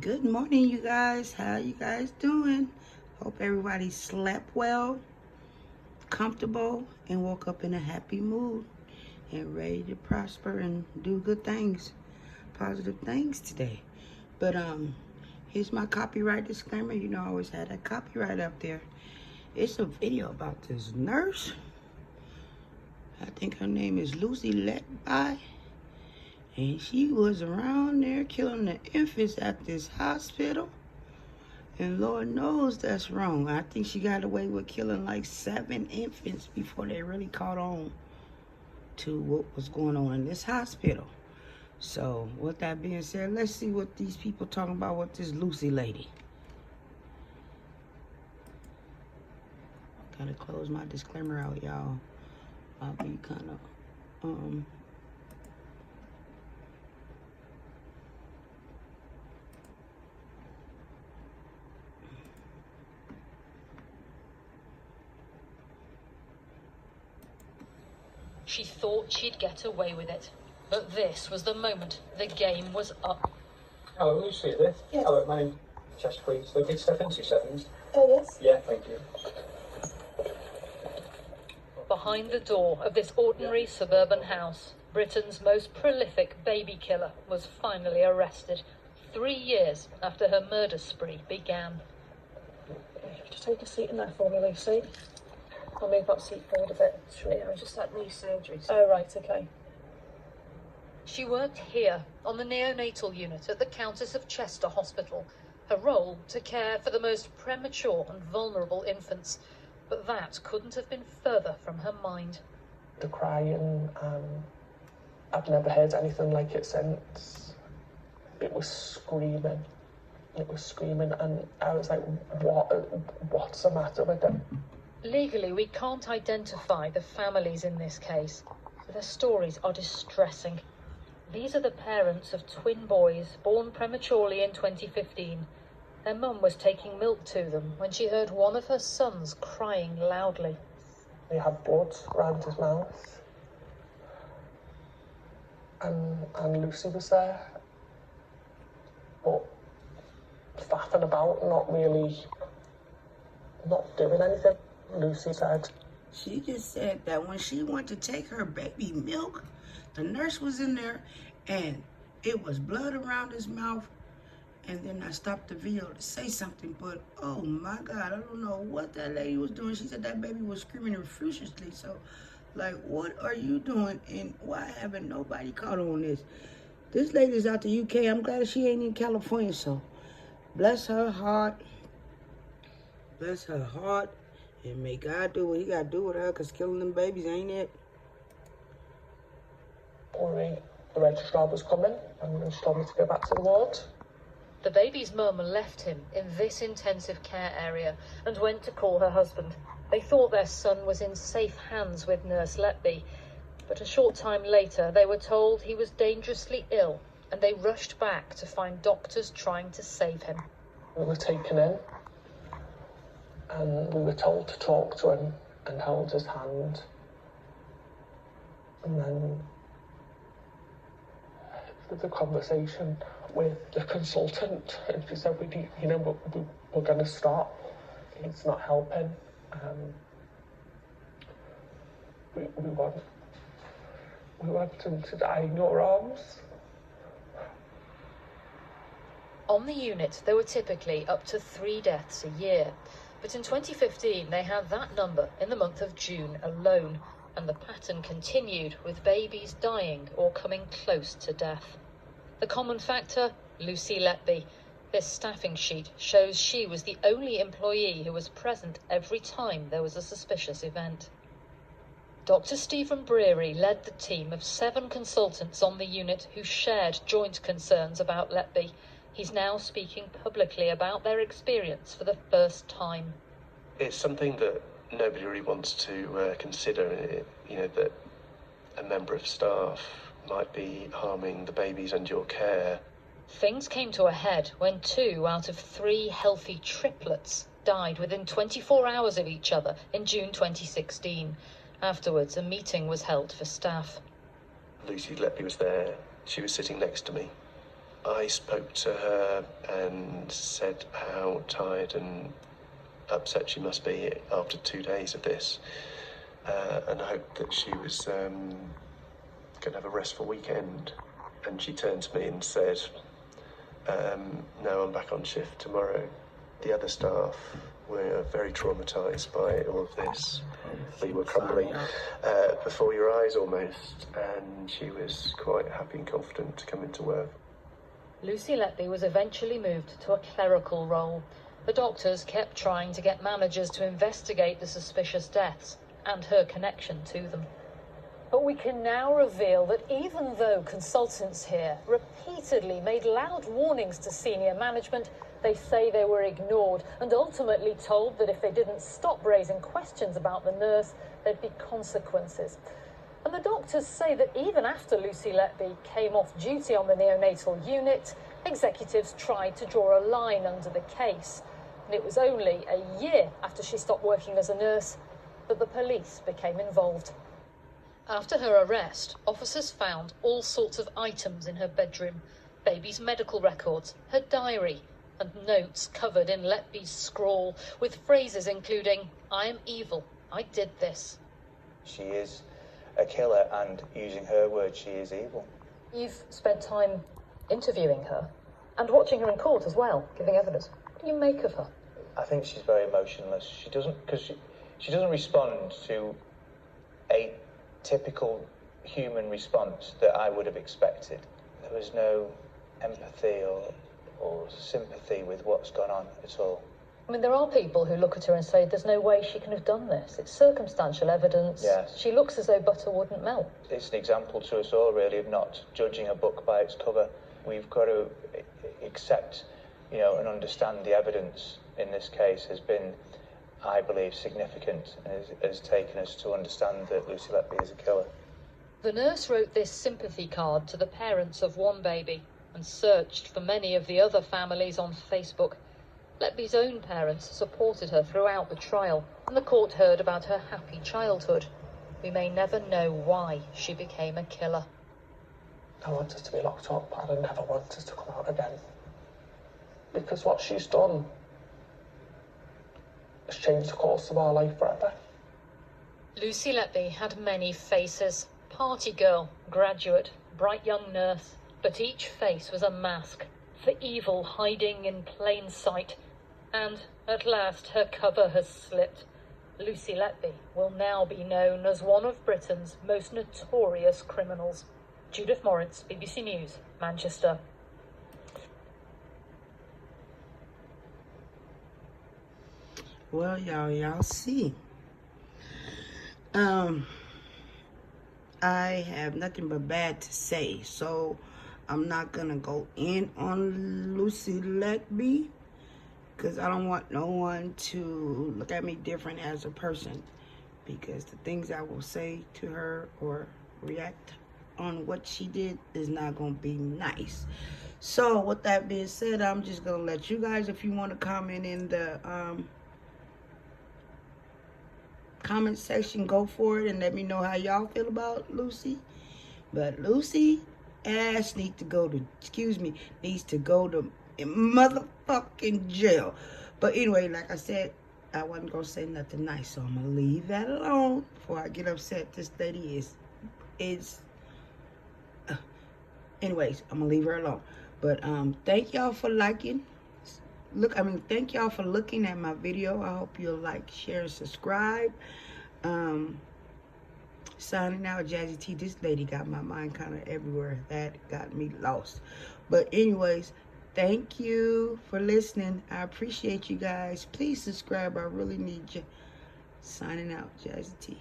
Good morning, you guys. How you guys doing? Hope everybody slept well, comfortable, and woke up in a happy mood and ready to prosper and do good things, positive things today. But here's my copyright disclaimer. You know, I always had that copyright up there. It's a video about this nurse. I think her name is Lucy Letby. And she was around there killing the infants at this hospital. And Lord knows that's wrong. I think she got away with killing like 7 infants before they really caught on to what was going on in this hospital. So with that being said, let's see what these people talking about with this Lucy lady. Gotta close my disclaimer out, y'all. I'll be kind of She thought she'd get away with it. But this was the moment the game was up. Hello, Lucy, is this? Yes. Hello, my name's Chest, please. So did step in 2 seconds? Oh, yes. Yeah, thank you. Behind the door of this ordinary suburban house, Britain's most prolific baby killer was finally arrested 3 years after her murder spree began. Just take a seat in there for me, Lucy. I'll move that seat forward a bit. Sure. I just had knee surgery. So. Oh, right, okay. She worked here on the neonatal unit at the Countess of Chester Hospital. Her role to care for the most premature and vulnerable infants. But that couldn't have been further from her mind. The crying, I've never heard anything like it since. It was screaming. It was screaming, and I was like, what's the matter with them? Legally, we can't identify the families in this case. Their stories are distressing. These are the parents of twin boys born prematurely in 2015. Their mum was taking milk to them when she heard one of her sons crying loudly. He had blood around his mouth. And Lucy was there. But faffing about, not doing anything. Lucy said. She just said that when she went to take her baby milk, the nurse was in there and it was blood around his mouth. And then I stopped the video to say something, but oh my God, I don't know what that lady was doing. She said that baby was screaming profusely. So, like, what are you doing and why haven't nobody caught on this? This lady's out the UK. I'm glad she ain't in California, so bless her heart. Bless her heart. And may God do what he got to do with her, because killing them babies ain't it. The registrar was coming, and she told me to go back to the ward. The baby's mum left him in this intensive care area and went to call her husband. They thought their son was in safe hands with Nurse Letby, but a short time later they were told he was dangerously ill, and they rushed back to find doctors trying to save him. We were taken in, and we were told to talk to him and held his hand. And then the conversation with the consultant, and she said, we're going to stop. It's not helping. We want him to die in your arms. On the unit, there were typically up to 3 deaths a year. But in 2015, they had that number in the month of June alone, and the pattern continued with babies dying or coming close to death. The common factor? Lucy Letby. This staffing sheet shows she was the only employee who was present every time there was a suspicious event. Dr. Stephen Breary led the team of 7 consultants on the unit who shared joint concerns about Letby. He's now speaking publicly about their experience for the first time. It's something that nobody really wants to consider, that a member of staff might be harming the babies under your care. Things came to a head when 2 out of 3 healthy triplets died within 24 hours of each other in June 2016. Afterwards, a meeting was held for staff. Lucy Letby was there. She was sitting next to me. I spoke to her and said how tired and upset she must be after 2 days of this, and hoped that she was going to have a restful weekend. And she turned to me and said, no, I'm back on shift tomorrow. The other staff were very traumatised by all of this. We were crumbling before your eyes almost, and she was quite happy and confident to come into work. Lucy Letby was eventually moved to a clerical role. The doctors kept trying to get managers to investigate the suspicious deaths and her connection to them. But we can now reveal that even though consultants here repeatedly made loud warnings to senior management, they say they were ignored and ultimately told that if they didn't stop raising questions about the nurse, there'd be consequences. And the doctors say that even after Lucy Letby came off duty on the neonatal unit, executives tried to draw a line under the case. And it was only a year after she stopped working as a nurse that the police became involved. After her arrest, officers found all sorts of items in her bedroom, baby's medical records, her diary, and notes covered in Letby's scrawl, with phrases including, "I am evil, I did this." She is a killer, and using her words, she is evil. You've spent time interviewing her and watching her in court as well, giving evidence. What do you make of her? I think she's very emotionless. She doesn't respond to a typical human response that I would have expected. There was no empathy or sympathy with what's gone on at all. I mean, there are people who look at her and say there's no way she can have done this. It's circumstantial evidence. Yes. She looks as though butter wouldn't melt. It's an example to us all, really, of not judging a book by its cover. We've got to accept, and understand the evidence in this case has been, I believe, significant, and has taken us to understand that Lucy Letby is a killer. The nurse wrote this sympathy card to the parents of one baby and searched for many of the other families on Facebook. Letby's own parents supported her throughout the trial, and the court heard about her happy childhood. We may never know why she became a killer. I want her to be locked up, and I never want her to come out again. Because what she's done has changed the course of our life forever. Lucy Letby had many faces. Party girl, graduate, bright young nurse. But each face was a mask for evil hiding in plain sight. And at last her cover has slipped. Lucy Letby will now be known as one of Britain's most notorious criminals. Judith Moritz, BBC News, Manchester. Well, y'all see. I have nothing but bad to say, so I'm not gonna go in on Lucy Letby because I don't want no one to look at me different as a person, because the things I will say to her or react on what she did is not gonna be nice. So with that being said, I'm just gonna let you guys, if you want to comment in the comment section, go for it and let me know how y'all feel about Lucy. But Lucy ass needs to go to motherfucking jail. But anyway, like I said, I wasn't gonna say nothing nice, so I'm gonna leave that alone before I get upset. This lady is anyways, I'm gonna leave her alone. But thank y'all for liking. Thank y'all for looking at my video. I hope you'll like, share, and subscribe. Signing out, Jazzy T. This lady got my mind kind of everywhere. That got me lost. But anyways, thank you for listening. I appreciate you guys. Please subscribe. I really need you. Signing out, Jazzy T.